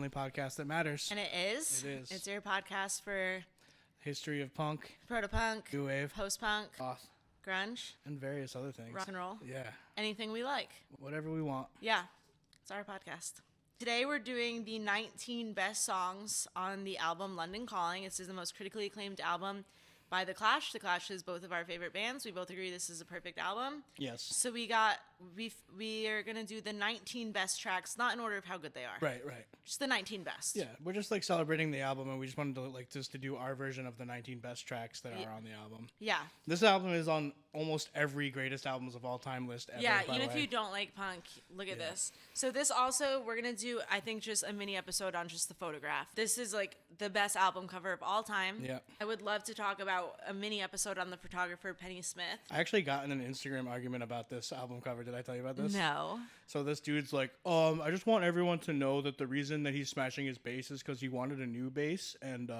only podcast that matters. And it is. It is. It's your podcast for History of punk, proto-punk, new wave, post-punk, goth, grunge, and various other things. rock and roll. Yeah. Anything we like. Whatever we want. Yeah. It's our podcast. Today we're doing the 19 best songs on the album London Calling. This is the most critically acclaimed album by The Clash. The Clash is both of our favorite bands. We both agree this is a perfect album. Yes. So we are going to do the 19 best tracks, not in order of how good they are. Right. Just the 19 best. Yeah, we're just like celebrating the album, and we just wanted to do our version of the 19 best tracks that are on the album. Yeah. This album is on almost every greatest albums of all time list ever. Yeah, by even the if way. you don't like punk, look at this. So this also, we're going to do, I think, just a mini episode on just the photograph. This is like the best album cover of all time. Yeah. I would love to talk about a mini episode on the photographer, Penny Smith. I actually got in an Instagram argument about this album cover. Did I tell you about this? No. So this dude's like, I just want everyone to know that the reason that he's smashing his bass is because he wanted a new bass, and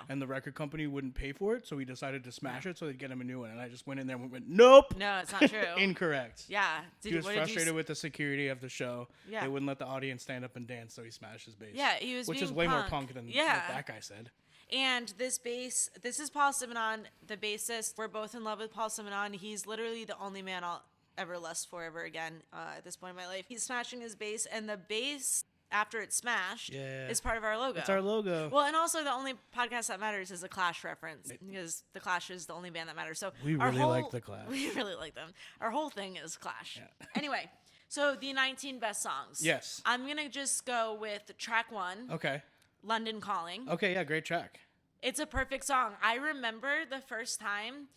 and the record company wouldn't pay for it, so he decided to smash it so they'd get him a new one. And I just went in there and went, nope. No, it's not true. Incorrect. Yeah. He was frustrated with the security of the show. Yeah. They wouldn't let the audience stand up and dance, so he smashed his bass. Yeah, he was which being is way more punk. punk than what that guy said. And this bass, this is Paul Simonon, the bassist. We're both in love with Paul Simonon. He's literally the only man I'll ever lust for ever again at this point in my life. He's smashing his bass, and the bass, after it's smashed, is part of our logo. It's our logo. Well, and also the only podcast that matters is a Clash reference, because the Clash is the only band that matters. So we really like the Clash. We really like them. Our whole thing is Clash. Yeah. Anyway, so the 19 best songs. Yes. I'm going to just go with track 1. Okay. London Calling. Okay, yeah, great track. It's a perfect song. I remember the first time,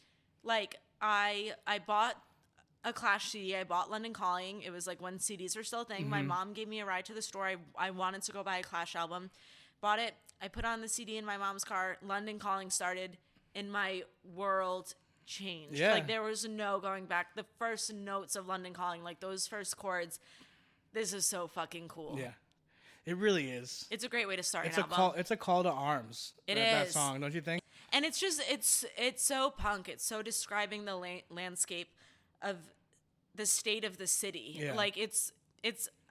like, I bought a Clash CD. I bought London Calling. It was like when CDs were still a thing. Mm-hmm. My mom gave me a ride to the store. I wanted to go buy a Clash album. Bought it. I put on the CD in my mom's car. London Calling started, and my world changed. Yeah. Like, there was no going back. The first notes of London Calling, like those first chords, this is so fucking cool. Yeah. It really is. It's a great way to start It's an album. It's a call to arms. That song, don't you think? And it's just it's so punk. It's so describing the landscape of the state of the city. Yeah. Like it's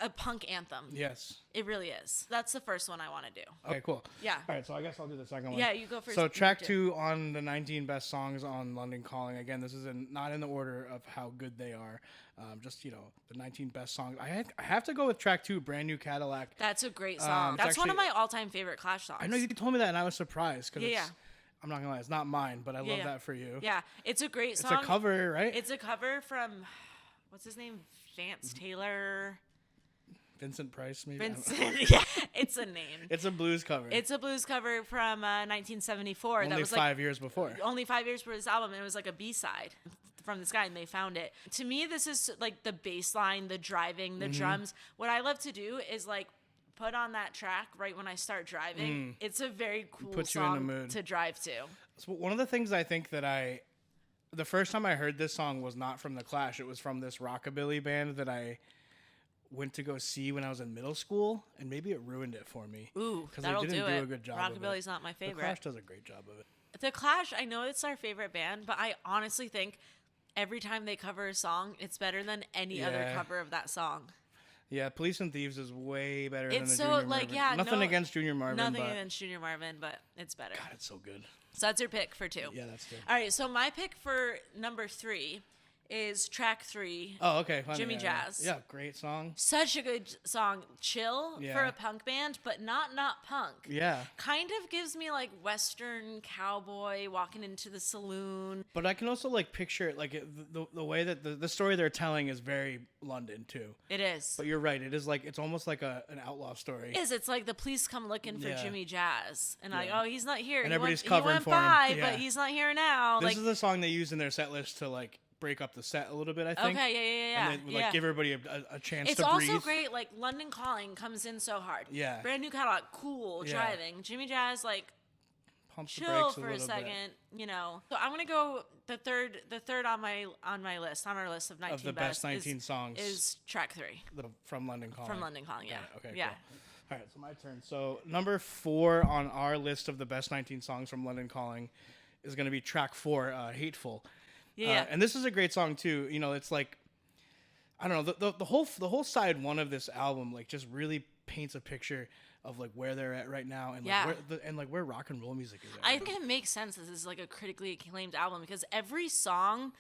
a punk anthem. Yes. It really is. That's the first one I want to do. Okay, cool. Yeah. All right, so I guess I'll do the second one. Yeah, you go first. So track 2 on the 19 best songs on London Calling. Again, this is not in the order of how good they are. Just, the 19 best songs. I have to go with track 2, Brand New Cadillac. That's a great song. That's one of my all-time favorite Clash songs. I know you told me that, and I was surprised. Yeah. I'm not going to lie, it's not mine, but I love that for you. Yeah, it's a great song. It's a cover, right? It's a cover from, what's his name? Vance Taylor. Vincent Price, maybe? Vincent, yeah, it's a name. It's a blues cover. It's a blues cover from 1974. Only that was 5 years before. Only 5 years for this album, and it was like a B-side from this guy, and they found it. To me, this is like the bass line, the driving, the drums. What I love to do is like put on that track right when I start driving. It's a very cool song to drive to. So one of the things I think that the first time I heard this song was not from The Clash. It was from this rockabilly band that I went to go see when I was in middle school, and maybe it ruined it for me. Ooh, because that'll they didn't do do it. a good job. Rockabilly's not my favorite. The Clash does a great job of it. The Clash, I know it's our favorite band, but I honestly think every time they cover a song, it's better than any other cover of that song. Yeah, Police and Thieves is way better than the so, Junior like, Marvin. yeah, Nothing against Junior Marvin. Nothing against Junior Marvin, but it's better. God, it's so good. So that's your pick for 2. Yeah, that's good. All right, so my pick for number 3 is track 3. Oh, okay. Fine. Jimmy Jazz. Yeah, great song. Such a good song. Chill Yeah. for a punk band, but not punk. Yeah. Kind of gives me like Western cowboy walking into the saloon. But I can also like picture it, like the way that the story they're telling is very London too. It is. But you're right. It is like, it's almost like an outlaw story. It is. It's like the police come looking for Jimmy Jazz. And like, Yeah. oh, he's not here. And he everybody's went, covering he went for him. by, Yeah. but he's not here now. This like, is the song they use in their set list to like break up the set a little bit, I think. Okay, yeah. And they, like, give everybody a chance it's to breathe. It's also great, like, London Calling comes in so hard. Yeah. Brand New Cadillac, cool, Yeah. driving. Jimmy Jazz, like, Pumps the chill brakes for a little second, So I'm gonna go the third on my list, on our list of 19 of the best 19 songs is track 3 from London Calling. from London Calling. Yeah. Okay. Yeah. Cool. All right, so my turn. So number 4 on our list of the best 19 songs from London Calling is going to be track 4, Hateful. Yeah. And this is a great song too. It's like, I don't know, the whole side 1 of this album like just really paints a picture of like where they're at right now and Yeah. like where rock and roll music is at. I think it makes sense this is like a critically acclaimed album because every song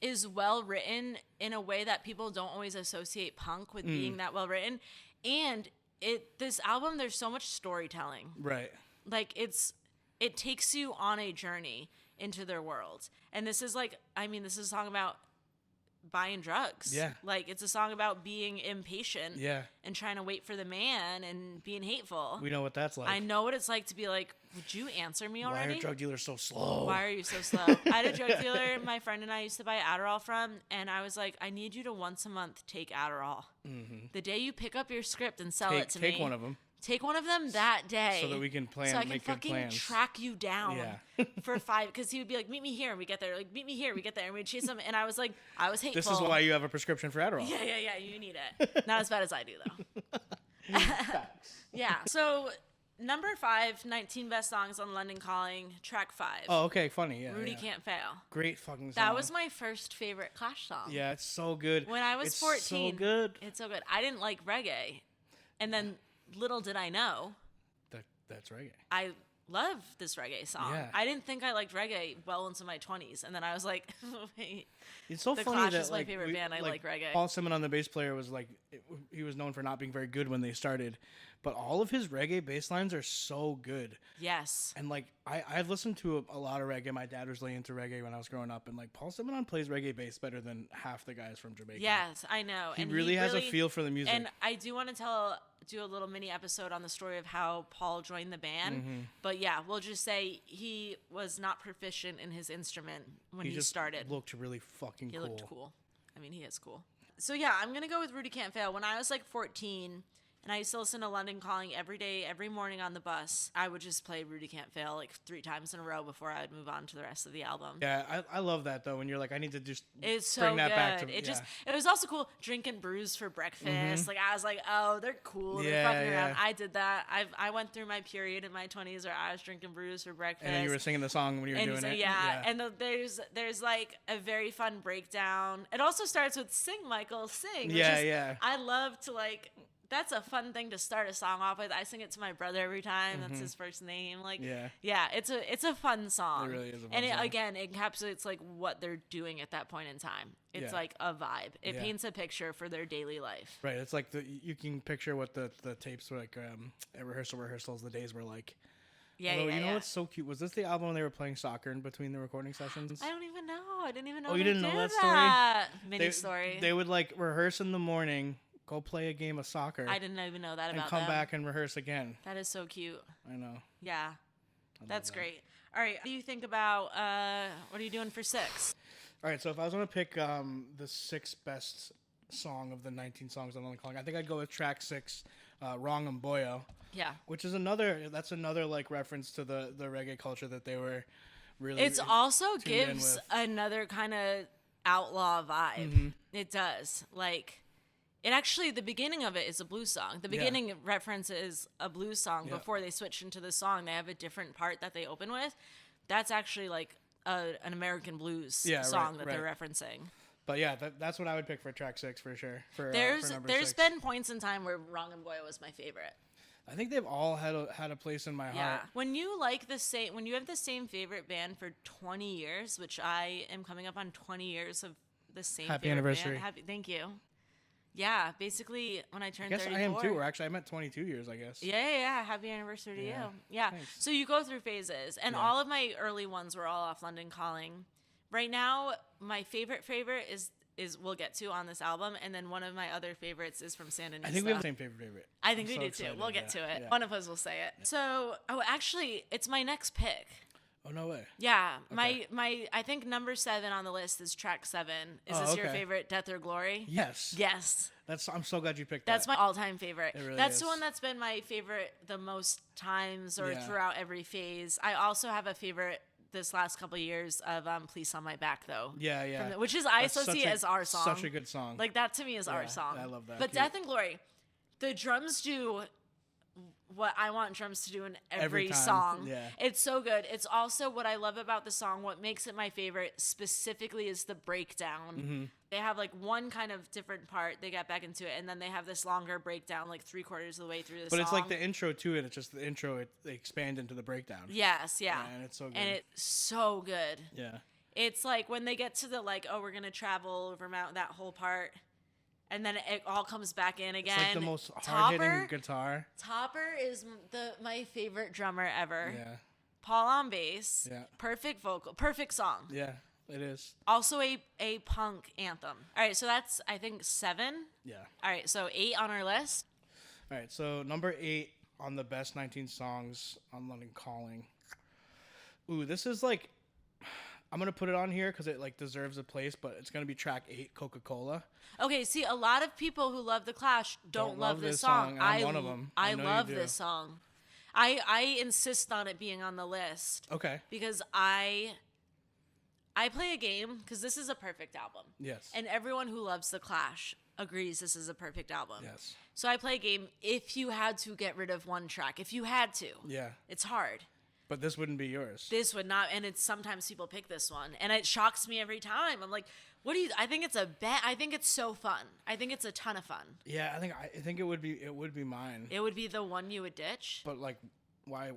is well written in a way that people don't always associate punk with being that well written. And this album, there's so much storytelling. Right. Like it takes you on a journey into their world. And this is like, I mean, this is a song about buying drugs. Yeah. Like it's a song about being impatient. Yeah. And trying to wait for the man and being hateful. We know what that's like. I know what it's like to be like, would you answer me already? Why are drug dealers so slow? Why are you so slow? I had a drug dealer my friend and I used to buy Adderall from, and I was like, I need you to once a month take Adderall. Mm-hmm. The day you pick up your script and sell it to me. Take one of them. Take one of them that day. So that we can plan, so I can make good fucking plans. track you down Yeah. for 5, because he would be like, meet me here, and we get there. Like, meet me here, we get there, and we'd chase him. And I was like, I was hateful. This is why you have a prescription for Adderall. Yeah, you need it. Not as bad as I do, though. Yeah. So, number 5, 19 best songs on London Calling, track 5. Oh, okay, funny. Yeah. Rudy Can't Fail. Great fucking song. That was my first favorite Clash song. Yeah, it's so good. When I was 14. So good. It's so good. I didn't like reggae. And then little did I know, That's reggae. I love this reggae song. Yeah. I didn't think I liked reggae well into my 20s. And then I was like, wait. It's so The funny Clash that is my favorite band. I like reggae. Paul Simon, the bass player, was like, he was known for not being very good when they started, but all of his reggae bass lines are so good. Yes. And like I've listened to a lot of reggae. My dad was really into reggae when I was growing up, and like Paul Simon plays reggae bass better than half the guys from Jamaica. Yes, I know. He really has a feel for the music. And I do want to do a little mini episode on the story of how Paul joined the band. Mm-hmm. But yeah, we'll just say he was not proficient in his instrument when he just started. Looked really fucking cool. He looked cool. I mean, he is cool. So yeah, I'm going to go with Rudy Can't Fail. When I was like 14, and I used to listen to London Calling every day, every morning on the bus, I would just play Rudy Can't Fail like 3 times in a row before I would move on to the rest of the album. Yeah, I love that though. When you're like, I need to just it's bring so that good. back to It was also cool drinking brews for breakfast. Mm-hmm. Like I was like, oh, they're cool. They're fucking around. I did that. I went through my period in my 20s where I was drinking brews for breakfast. And then you were singing the song when you were doing it. Yeah. And there's like a very fun breakdown. It also starts with "Sing, Michael, Sing." Yeah. I love to like. That's a fun thing to start a song off with. I sing it to my brother every time. That's his first name. Like, yeah, it's a fun song. It really is a fun song. And again, it encapsulates like what they're doing at that point in time. It's like a vibe. It paints a picture for their daily life. Right. It's like you can picture what the tapes were like at rehearsals. The days were like. Yeah, Although, you know what's so cute? Was this the album when they were playing soccer in between the recording sessions? I don't even know. I didn't even know. Oh, you didn't know that story? Mini story. They would like rehearse in the morning. Go play a game of soccer. I didn't even know that about them. And come them. back and rehearse again. That is so cute. I know. Yeah. That's great. All right. What do you think about, what are you doing for 6? All right. So if I was going to pick the 6 best song of the 19 songs on London Calling, I think I'd go with track 6, Wrong and Boyo. Yeah. Which is another like reference to the reggae culture that they were really It's also gives another kind of outlaw vibe. Mm-hmm. It does. Like... It actually, the beginning of it is a blues song. The beginning references a blues song before they switch into the song. They have a different part that they open with. That's actually like an American blues song that they're referencing. But yeah, that's what I would pick for track 6 for sure. There's number 6. been points in time where Wrong and Boyo was my favorite. I think they've all had a place in my heart. When you when you have the same favorite band for 20 years, which I am coming up on 20 years of the same Happy favorite anniversary. band. Thank you. Yeah, basically when I turned 34. I am too, or actually I meant 22 years, I guess. Yeah. Happy anniversary to you. Yeah. Thanks. So you go through phases, and all of my early ones were all off London Calling. Right now, my favorite is we'll get to on this album, and then one of my other favorites is from Sandinista. I think we have the same favorite. I think we do too. We'll get to it. Yeah. One of us will say it. Yeah. So, actually, it's my next pick. Oh, no way. Yeah. Okay. I think number 7 on the list is track 7. Is this your favorite, Death or Glory? Yes. I'm so glad you picked that. That's my all-time favorite. It really That's is. The one that's been my favorite the most times or throughout every phase. I also have a favorite this last couple of years of Please On My Back, though. Yeah. Which is I associate as our song. Such a good song. Like, that to me is our song. I love that. But Death and Glory, the drums do what I want drums to do in every time. song. Yeah. It's so good. It's also what I love about the song. What makes it my favorite specifically is the breakdown. Mm-hmm. They have like one kind of different part. They got back into it, and then they have this longer breakdown, like 3/4 of the way through the song. But it's like the intro to it. It's just the intro. They expand into the breakdown. Yes, yeah. And it's so good. And it's so good. Yeah. It's like when they get to the like, oh, we're gonna travel over mountain, that whole part. And then it all comes back in again. It's like the most hard-hitting guitar. Topper is my favorite drummer ever. Yeah. Paul on bass. Yeah. Perfect vocal. Perfect song. Yeah, it is. Also a punk anthem. All right, so that's, I think, 7. Yeah. All right, so 8 on our list. All right, so number 8 on the best 19 songs on London Calling. Ooh, this is like... I'm going to put it on here because it like deserves a place, but it's going to be track 8, Coca-Cola. Okay, see, a lot of people who love The Clash don't love this song. I'm one of them. I love this song. I insist on it being on the list. Okay. Because I play a game, because this is a perfect album. Yes. And everyone who loves The Clash agrees this is a perfect album. Yes. So I play a game if you had to get rid of one track. If you had to. Yeah. It's hard. But this wouldn't be yours. This would not, and it's sometimes people pick this one, and it shocks me every time. I'm like, what do you? I think it's I think it's so fun. I think it's a ton of fun. Yeah, I think it would be mine. It would be the one you would ditch. But like, why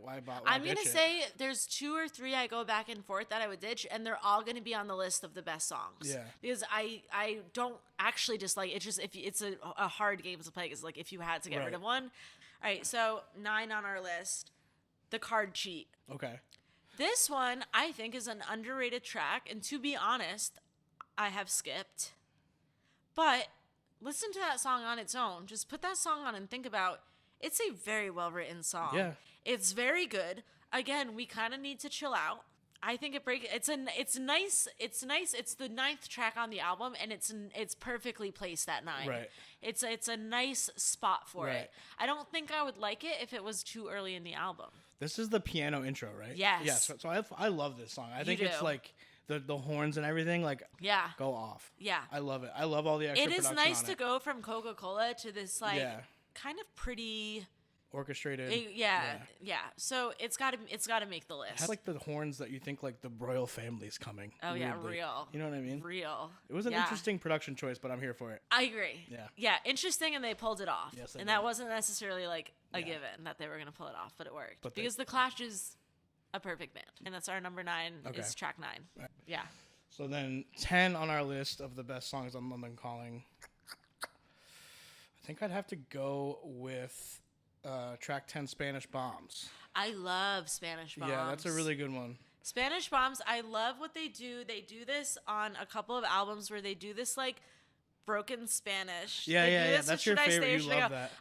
I'm gonna say there's 2 or 3 I go back and forth that I would ditch, and they're all gonna be on the list of the best songs. Yeah. Because I don't actually dislike it. Just if it's a hard game to play, because like if you had to get rid of one. All right, so 9 on our list. The Card Cheat. Okay. This one, I think, is an underrated track, and to be honest, I have skipped. But listen to that song on its own. Just put that song on and think about, it's a very well-written song. Yeah. It's very good. Again, we kind of need to chill out. I think it's nice. It's nice. It's the 9th track on the album, and it's perfectly placed at 9. Right. It's a nice spot for Right. it. I don't think I would like it if it was too early in the album. This is the piano intro, right? Yes. Yes. So I love this song. I think do. it's like the horns and everything like go off. Yeah. I love it. I love all the extra It is production nice on to it. go from Coca-Cola to this like kind of pretty orchestrated. Yeah. So it's got to make the list. It has like the horns that you think like the royal family's coming. Oh weirdly. yeah, real. You know what I mean? Real. It was an interesting production choice, but I'm here for it. I agree. Yeah. Yeah, interesting, and they pulled it off. Yes, and that wasn't necessarily like a given that they were going to pull it off, but it worked. Because The Clash is a perfect band. And that's our number 9 is track 9. Right. Yeah. So then 10 on our list of the best songs on London Calling. I think I'd have to go with track 10, Spanish Bombs. I love Spanish Bombs. Yeah, that's a really good one. Spanish Bombs, I love what they do. They do this on a couple of albums where they do this like broken Spanish. Yeah. That's your favorite. You love that.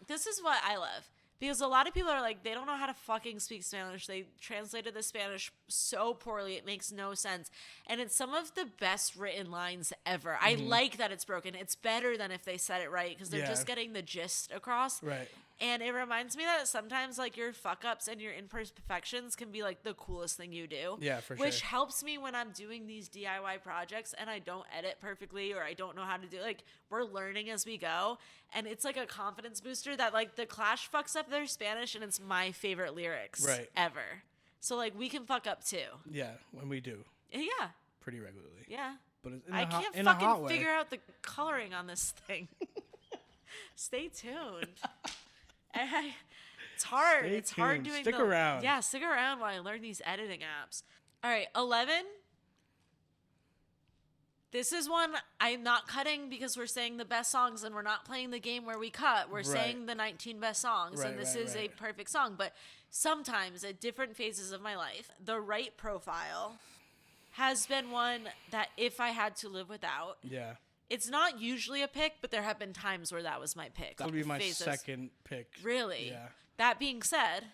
This is what I love. Because a lot of people are like, they don't know how to fucking speak Spanish. They translated the Spanish so poorly, it makes no sense. And it's some of the best written lines ever. I like that it's broken. It's better than if they said it right, because they're just getting the gist across. Right. And it reminds me that sometimes like your fuck ups and your imperfections can be like the coolest thing you do. Yeah, for sure. Which helps me when I'm doing these DIY projects and I don't edit perfectly or I don't know how to do like we're learning as we go. And it's like a confidence booster that like The Clash fucks up their Spanish and it's my favorite lyrics ever. So like we can fuck up too. Yeah, when we do. Yeah. Pretty regularly. Yeah. But I can't fucking figure out the coloring on this thing. Stay tuned. It's hard. Stay it's hard tuned. doing Stick around. Yeah, stick around while I learn these editing apps. All right, 11. This is one I'm not cutting because we're saying the best songs and we're not playing the game where we cut. We're saying the 19 best songs, and this is a perfect song. But sometimes at different phases of my life, The Right Profile has been one that if I had to live without. Yeah. It's not usually a pick, but there have been times where that was my pick. That would be my second pick. Really? Yeah. That being said,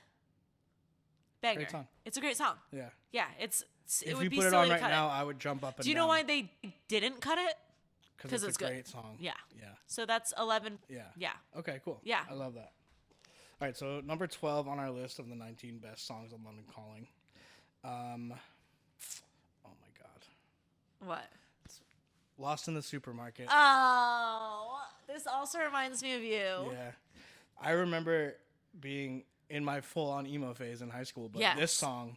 banger. Great song. It's a great song. Yeah. Yeah, it would If be you put it silly on to right cut now, it. I would jump up and down. Do you know why they didn't cut it? Because it's a good. great song. Yeah. Yeah. So that's 11. Yeah. Yeah. Okay, cool. Yeah. I love that. All right, so number 12 on our list of the 19 best songs on London Calling. Oh my God. What? Lost in the Supermarket. Oh, this also reminds me of you. Yeah. I remember being in my full-on emo phase in high school, but this song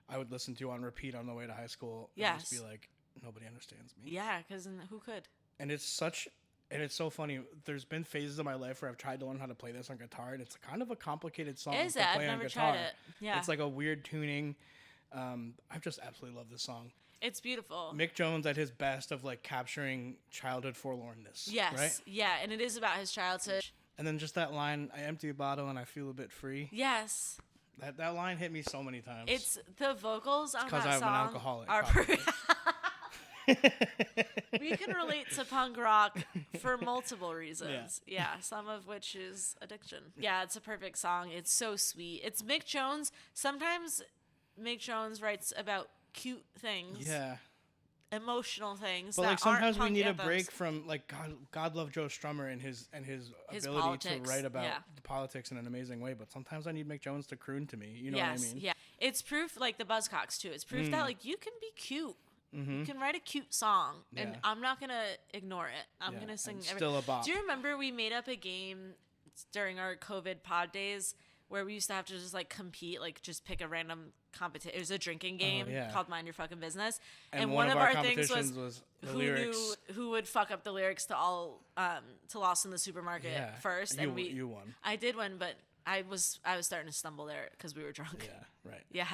I would listen to on repeat on the way to high school and just be like, nobody understands me. Yeah, because who could? And it's so funny. There's been phases of my life where I've tried to learn how to play this on guitar, and it's kind of a complicated song to play on guitar. Tried it. Yeah. It's like a weird tuning. I just absolutely love this song. It's beautiful. Mick Jones at his best of like capturing childhood forlornness. Yes. Right? Yeah, and it is about his childhood. And then just that line, I empty a bottle and I feel a bit free. Yes. That line hit me so many times. It's the vocals on that song. Because I'm an alcoholic. We can relate to punk rock for multiple reasons. Yeah, some of which is addiction. Yeah, it's a perfect song. It's so sweet. It's Mick Jones. Sometimes Mick Jones writes about cute things. Yeah. Emotional things. But that like sometimes aren't we need anthems. a break from like God love Joe Strummer and his ability politics, to write about the politics in an amazing way. But sometimes I need Mick Jones to croon to me. You know what I mean? Yeah. It's proof, like the Buzzcocks too. It's proof that like you can be cute. You can write a cute song, and I'm not gonna ignore it. I'm gonna sing. Still a bop. Do you remember we made up a game during our COVID pod days where we used to have to just like compete, like just pick a random competition? It was a drinking game called Mind Your Fucking Business, and one of our things was the lyrics. Who would fuck up the lyrics to to Lost in the Supermarket first. And you won. I did win, but I was starting to stumble there because we were drunk. Yeah, right. Yeah.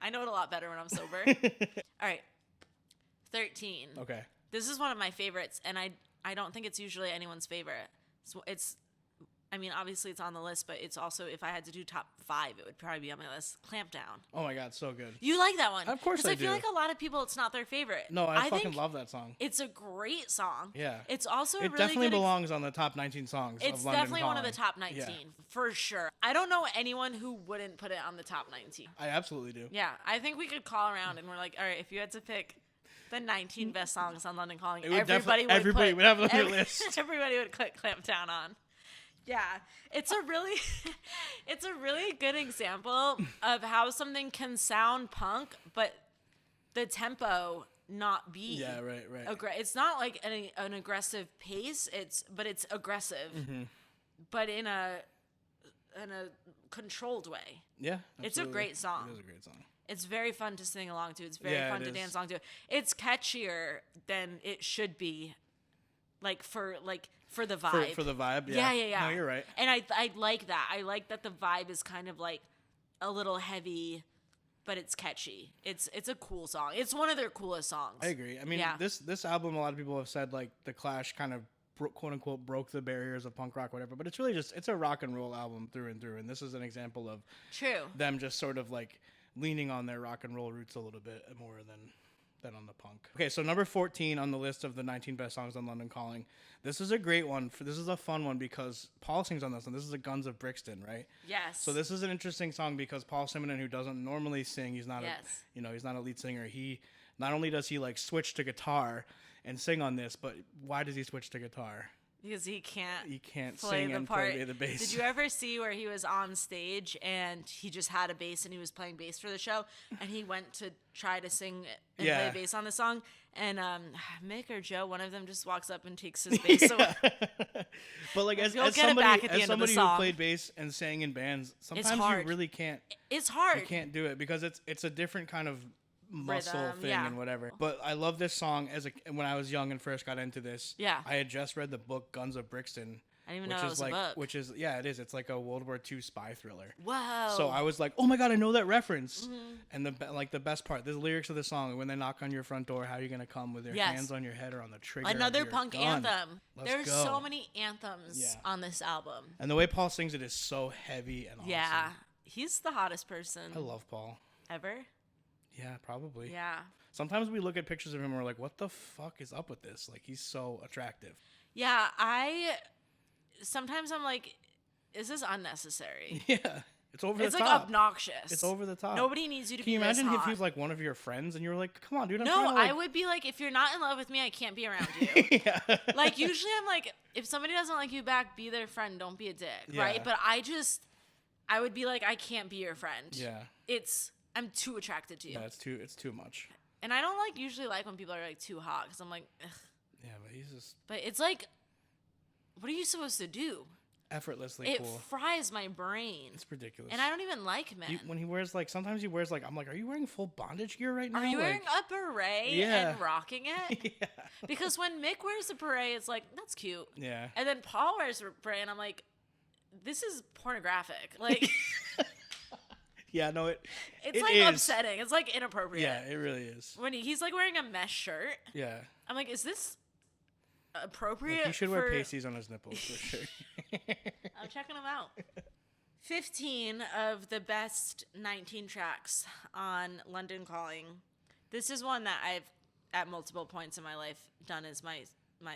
I know it a lot better when I'm sober. All right. 13. Okay. This is one of my favorites, and I don't think it's usually anyone's favorite. So I mean, obviously it's on the list, but it's also, if I had to do top 5, it would probably be on my list. Clamp Down. Oh my God, so good. You like that one? Of course I do. Because I feel like a lot of people, it's not their favorite. No, I fucking love that song. It's a great song. Yeah. It's also it definitely belongs on the top 19 songs It's of London definitely Calling. one of the top 19, for sure. I don't know anyone who wouldn't put it on the top 19. I absolutely do. Yeah, I think we could call around and we're like, all right, if you had to pick the 19 best songs on London Calling, everybody would have it on your list. Everybody would click Clamp Down on. Yeah, it's a really good example of how something can sound punk, but the tempo not be right. It's not like an aggressive pace. But it's aggressive, but in a controlled way. Yeah, absolutely. It's a great song. It is a great song. It's very fun to sing along to. It's very fun to dance along to. It's catchier than it should be, for the vibe. For the vibe, yeah. No, you're right. And I like that. I like that the vibe is kind of like a little heavy, but it's catchy. It's a cool song. It's one of their coolest songs. I agree. I mean, this album, a lot of people have said like the Clash kind of quote unquote broke the barriers of punk rock, whatever. But it's really it's a rock and roll album through and through. And this is an example of them just sort of like leaning on their rock and roll roots a little bit more than on the punk. Okay, so number 14 on the list of the 19 best songs on London Calling. This is a great one. This is a fun one because Paul sings on this one. This is a Guns of Brixton, right? Yes. So this is an interesting song because Paul Simonon, who doesn't normally sing, he's not he's not a lead singer. He not only does he like switch to guitar and sing on this, but why does he switch to guitar? Because he can't sing and play the bass. Did you ever see where he was on stage and he just had a bass and he was playing bass for the show and he went to try to sing and play bass on the song and Mick or Joe, one of them just walks up and takes his bass away. But like as somebody who played bass and sang in bands, sometimes you really can't. It's hard. You can't do it because it's a different kind of muscle rhythm, thing and whatever. But I love this song when I was young and first got into this. Yeah. I had just read the book Guns of Brixton. I didn't even know it was a book. Which is it is. It's like a World War II spy thriller. Wow. So I was like, oh my God, I know that reference. And the best part, the lyrics of the song, when they knock on your front door, how are you gonna come with your hands on your head or on the trigger? Another punk gun? Anthem. There's go. so many anthems on this album. And the way Paul sings it is so heavy and awesome. Yeah. He's the hottest person. I love Paul. Ever? Yeah, probably. Yeah. Sometimes we look at pictures of him and we're like, what the fuck is up with this? Like, he's so attractive. Yeah, sometimes I'm like, this is unnecessary. Yeah. It's over the top. It's like obnoxious. It's over the top. Nobody needs you to be this hot. Can you imagine if he was like one of your friends and you were like, come on, dude. I would be like, if you're not in love with me, I can't be around you. Like, usually I'm like, if somebody doesn't like you back, be their friend. Don't be a dick. Right? But I would be like, I can't be your friend. Yeah. I'm too attracted to you. Yeah, it's too much. And I don't usually like when people are like too hot because I'm like, ugh. Yeah, but he's just. But it's like, what are you supposed to do? effortlessly cool. It fries my brain. It's ridiculous. And I don't even like men. When he wears like, sometimes he wears like, I'm like, are you wearing full bondage gear right now? Are you like, wearing a beret and rocking it? Yeah. Because when Mick wears a beret, it's like, that's cute. Yeah. And then Paul wears a beret, and I'm like, this is pornographic. Like, yeah, no, it's it like is upsetting. It's like inappropriate. Yeah, it really is. When he's like wearing a mesh shirt. Yeah. I'm like, is this appropriate? Like, he should wear pasties on his nipples for sure. I'm checking them out. 15 of the best 19 tracks on London Calling. This is one that I've, at multiple points in my life, done as my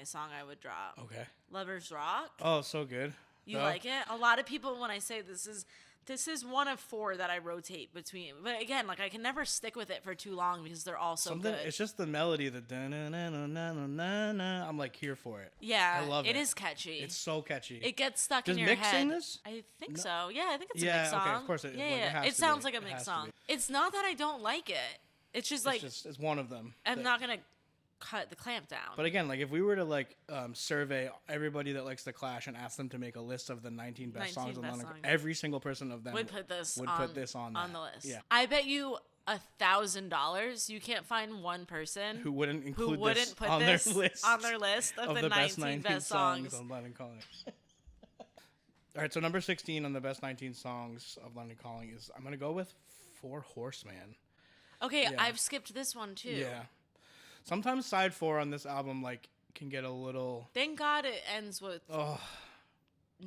song I would drop. Okay. Lovers Rock. Oh, so good. You like it? A lot of people, when I say this is one of 4 that I rotate between. But again, like, I can never stick with it for too long because they're all so good. It's just the melody, the da-na-na-na-na-na-na. I'm like here for it. Yeah, I love it. It is catchy. It's so catchy. It gets stuck in your Mick head. sing this? I think so. Yeah, I think it's a Mick song. Okay, of course it is. Yeah, Like, it has it to sounds be. like a It Mick has to song. be. It's not that I don't like it. It's just like it's one of them. I'm not gonna cut the clamp down. But again, like if we were to like survey everybody that likes the Clash and ask them to make a list of the 19 best songs, every single person of them would put this on the list. Yeah. I bet you $1,000 you can't find one person who wouldn't include put this their list on their list of the 19 best songs of London Calling. All right, so number 16 on the best 19 songs of London Calling is, I'm gonna go with Four Horsemen. Okay, Yeah. I've skipped this one too. Yeah. Sometimes side 4 on this album like can get a little. Thank God it ends with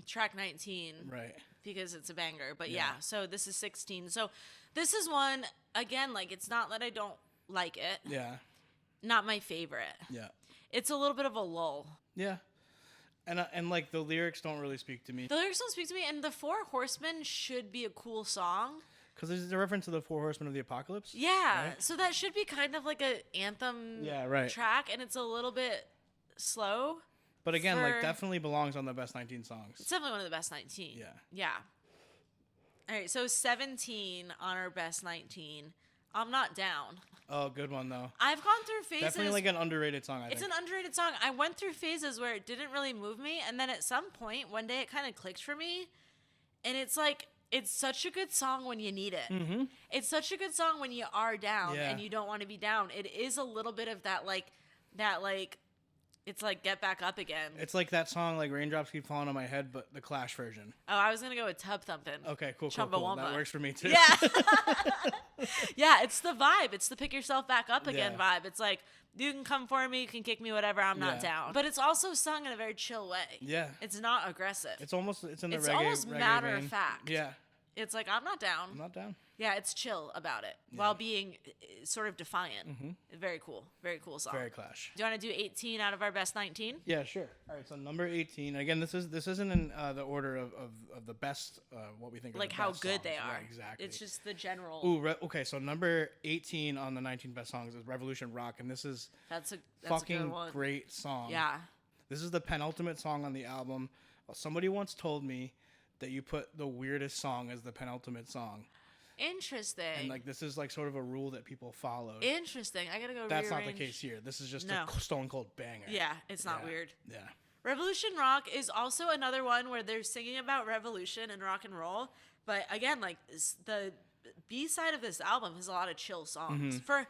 track 19. Right. Because it's a banger. But yeah, so this is 16. So this is one, again, like, it's not that I don't like it. Yeah. Not my favorite. Yeah. It's a little bit of a lull. Yeah. And like the lyrics don't really speak to me. The lyrics don't speak to me, and the Four Horsemen should be a cool song. Because there's a reference to the Four Horsemen of the Apocalypse. Yeah, right? So that should be kind of like a anthem track, and it's a little bit slow. But again, like, definitely belongs on the best 19 songs. It's definitely one of the best 19. Yeah. Yeah. All right, so 17 on our best 19. I'm Not Down. Oh, good one, though. I've gone through phases. Definitely like an underrated song, I think. It's an underrated song. I went through phases where it didn't really move me, and then at some point, one day, it kind of clicked for me. And it's like, it's such a good song when you need it. Mm-hmm. It's such a good song when you are down and you don't want to be down. It is a little bit of that, it's like Get Back Up Again. It's like that song, like Raindrops Keep Falling on My Head, but the Clash version. Oh, I was going to go with Tub Thumpin'. Okay, cool. That works for me, too. Yeah. Yeah, it's the vibe. It's the pick yourself back up again vibe. It's like, you can come for me, you can kick me, whatever, I'm not down. But it's also sung in a very chill way. Yeah. It's not aggressive. It's in the reggae. It's almost matter vein. of fact. Yeah. It's like, I'm not down. I'm not down. Yeah, it's chill about it while being sort of defiant. Mm-hmm. Very cool. Very cool song. Very Clash. Do you want to do 18 out of our best 19? Yeah, sure. All right, so number 18. Again, this isn't in the order of the best, what we think are like the how best good songs. they are. Right, exactly. It's just the general. Ooh, okay, so number 18 on the 19 best songs is Revolution Rock, and this is that's fucking a good one. Great song. Yeah. This is the penultimate song on the album. Somebody once told me that you put the weirdest song as the penultimate song. Interesting. And like this is like sort of a rule that people follow. Interesting. I gotta go. That's rearrange. not the case here. This is just a stone cold banger. Yeah, it's not weird. Yeah. Revolution Rock is also another one where they're singing about revolution and rock and roll, but again, like the B side of this album has a lot of chill songs. For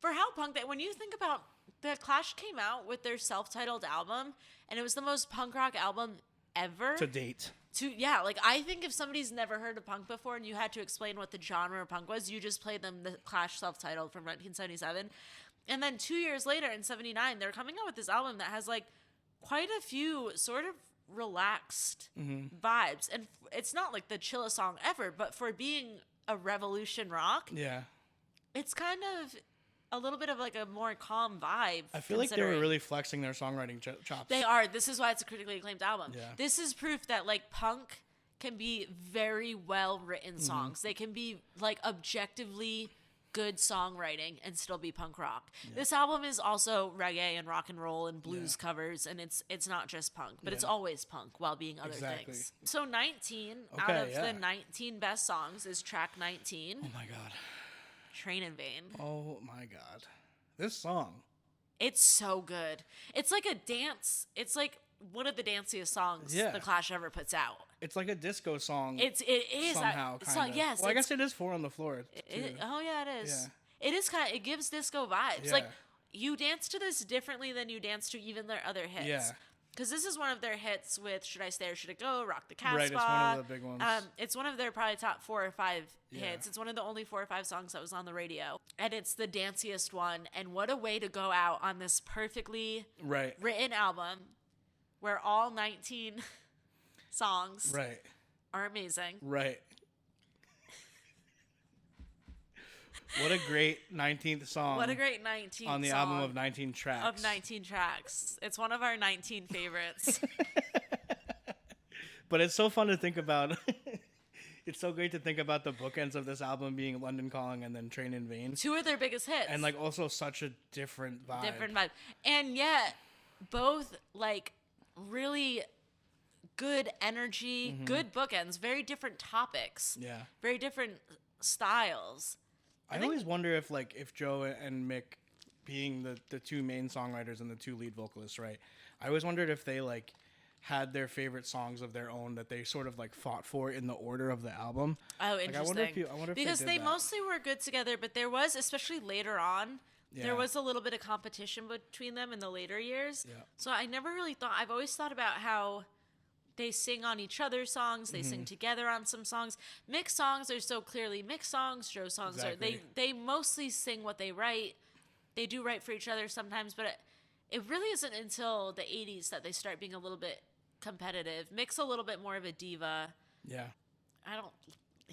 how punk that when you think about the Clash came out with their self-titled album, and it was the most punk rock album ever to date. Like I think if somebody's never heard of punk before and you had to explain what the genre of punk was, you just played them the Clash self-titled from 1977. And then 2 years later in 79, they're coming out with this album that has like quite a few sort of relaxed vibes. And it's not like the chillest song ever, but for being a revolution rock, it's kind of a little bit of like a more calm vibe. I feel like they were really flexing their songwriting chops. They are. This is why it's a critically acclaimed album. Yeah. This is proof that like punk can be very well written songs. They can be like objectively good songwriting and still be punk rock. Yeah. This album is also reggae and rock and roll and blues covers, and it's not just punk, but it's always punk while being other things. So 19 out of the 19 best songs is track 19. Oh my god. Train in Vain. Oh my god. This song. It's so good. It's like a dance. It's like one of the danciest songs the Clash ever puts out. It's like a disco song. It is somehow kind of. Yes. Well, I guess it is 4 on the floor. Oh yeah, it is. Yeah. It is kind of. It gives disco vibes. Yeah. Like you dance to this differently than you dance to even their other hits. Yeah. Because this is one of their hits with "Should I Stay or Should It Go," "Rock the Casbah." Right, it's one of the big ones. It's one of their probably top 4 or 5 hits. It's one of the only 4 or 5 songs that was on the radio, and it's the danciest one. And what a way to go out on this perfectly written album, where all 19 songs are amazing. Right. What a great 19th song. What a great 19th on the song album of 19 tracks. Of 19 tracks. It's one of our 19 favorites. But it's so fun to think about. It's so great to think about the bookends of this album being London Calling and then Train in Vain. 2 of their biggest hits. And like also such a different vibe. And yet both like really good energy, good bookends, very different topics. Yeah. Very different styles. I always wonder if Joe and Mick, being the 2 main songwriters and the 2 lead vocalists, right? I always wondered if they like had their favorite songs of their own that they sort of like fought for in the order of the album. Oh, interesting. I wonder if because they that. Mostly were good together, but there was, especially later on, there was a little bit of competition between them in the later years. Yeah. So I never really thought. I've always thought about how they sing on each other's songs. They sing together on some songs. Mick songs are so clearly Mick songs. Joe songs are they mostly sing what they write. They do write for each other sometimes, but it really isn't until the 80s that they start being a little bit competitive. Mick's a little bit more of a diva. Yeah. I don't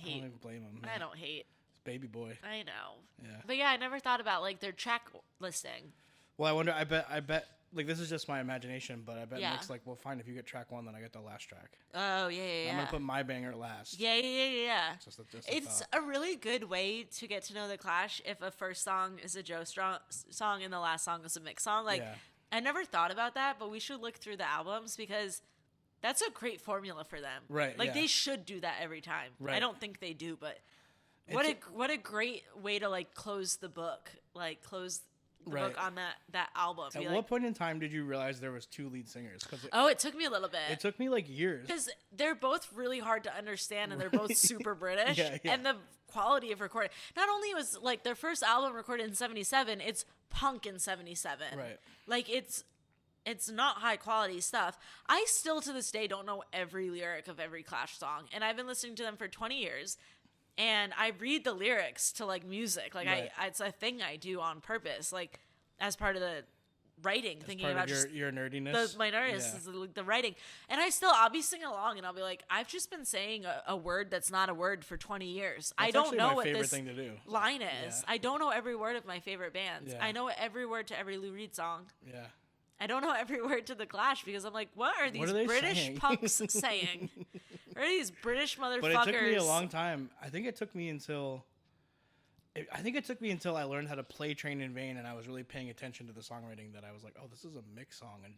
even blame him. I don't hate. It's baby boy. I know. Yeah. But yeah, I never thought about like their track listing. Well, I wonder. I bet. Like, this is just my imagination, but I bet Mick's like, well, fine, if you get track 1, then I get the last track. Oh, yeah. I'm going to put my banger last. Yeah. Just it's a really good way to get to know the Clash if a first song is a Joe song and the last song is a Mick song. Like, I never thought about that, but we should look through the albums because that's a great formula for them. Right, Like, they should do that every time. Right. I don't think they do, but what a great way to, like, close the book. Like, close the book on that album. At what point in time did you realize there was 2 lead singers? It took me a little bit. It took me like years. Because they're both really hard to understand and they're both super British. And the quality of recording. Not only was like their first album recorded in 77, it's punk in 77. Right. Like it's not high quality stuff. I still to this day don't know every lyric of every Clash song. And I've been listening to them for 20 years. And I read the lyrics to like music. Like it's a thing I do on purpose. Like as part of the writing, thinking about your nerdiness. My nerdiness is the writing. And I'll be singing along and I'll be like, I've just been saying a word that's not a word for 20 years. That's I don't know my what favorite this thing to do. line is. I don't know every word of my favorite bands. Yeah. I know every word to every Lou Reed song. Yeah. I don't know every word to The Clash because I'm like, what are these British punks saying? What are these British motherfuckers? But it took me a long time. I think it took me until I learned how to play Train in Vain and I was really paying attention to the songwriting that I was like, oh, this is a Mick song and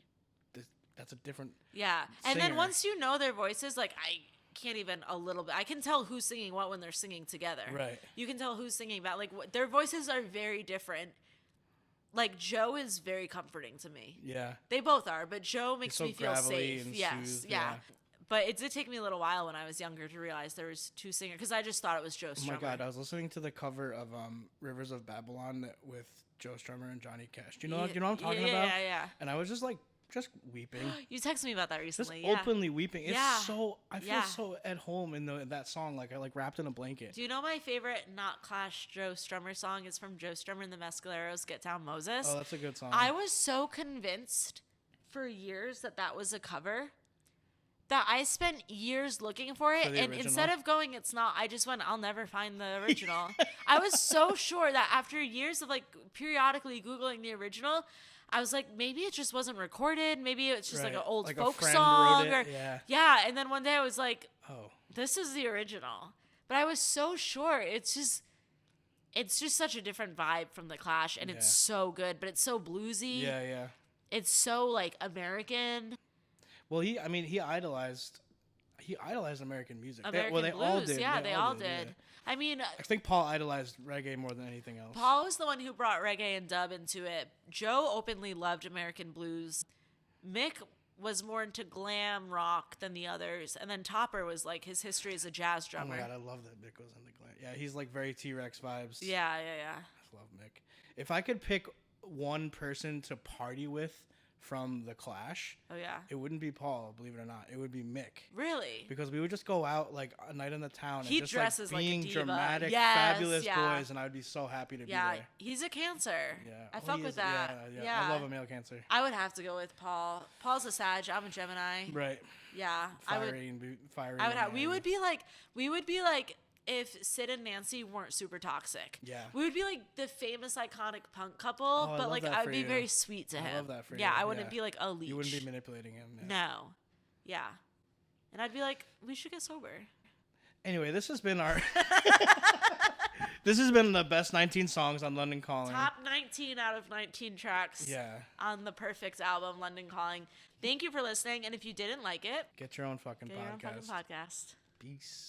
that's a different Yeah. And singer. then once you know their voices, like I can't even a little bit. I can tell who's singing what when they're singing together. Right. You can tell who's singing about their voices are very different. Like, Joe is very comforting to me. Yeah. They both are, but Joe makes so me feel safe. And yes. soothed, Yeah. But it did take me a little while when I was younger to realize there was 2 singers because I just thought it was Joe Strummer. Oh my God, I was listening to the cover of Rivers of Babylon with Joe Strummer and Johnny Cash. Do you know what I'm talking about? Yeah. And I was just weeping. You texted me about that recently. Just openly weeping. It's I feel Yeah. so at home in that song, like I wrapped in a blanket. Do you know my favorite not Clash Joe Strummer song is from Joe Strummer and the Mescaleros, Get Down Moses? Oh, that's a good song. I was so convinced for years that was a cover that I spent years looking for it, and instead of going, it's not, I just went, I'll never find the original. I was so sure that after years of like periodically Googling the original, I was like, maybe it just wasn't recorded. Maybe it's just like an old folk song. Yeah. And then one day I was like, oh, this is the original. But I was so sure. It's just such a different vibe from the Clash, and it's so good, but it's so bluesy. Yeah. It's so like American. Well, he idolized American music. American blues. All did. Yeah, they all did. Yeah. I mean, I think Paul idolized reggae more than anything else. Paul was the one who brought reggae and dub into it. Joe openly loved American blues. Mick was more into glam rock than the others, and then Topper was like his history as a jazz drummer. Oh my god, I love that Mick goes into glam. Yeah, he's like very T-Rex vibes. Yeah. I love Mick. If I could pick one person to party with from the Clash, it wouldn't be Paul, believe it or not. It would be Mick. Really? Because we would just go out like a night in the town He and just dresses like being like a diva. dramatic, Yes, fabulous boys, and I would be so happy to be there. He's a Cancer. Yeah, I fuck with that. Yeah, I love a male Cancer. I would have to go with Paul. Paul's a Sag. I'm a Gemini. Right. Yeah, fiery. I would have. We would be like if Sid and Nancy weren't super toxic. Yeah. We would be like the famous iconic punk couple, but like I would be very sweet to him. I love that for you. Yeah, I wouldn't be like a leech. You wouldn't be manipulating him. Yeah. No. Yeah. And I'd be like, we should get sober. Anyway, this has been our this has been the best 19 songs on London Calling. Top 19 out of 19 tracks. Yeah. On the perfect album, London Calling. Thank you for listening, and if you didn't like it, get your own fucking podcast. Your own fucking podcast. Peace.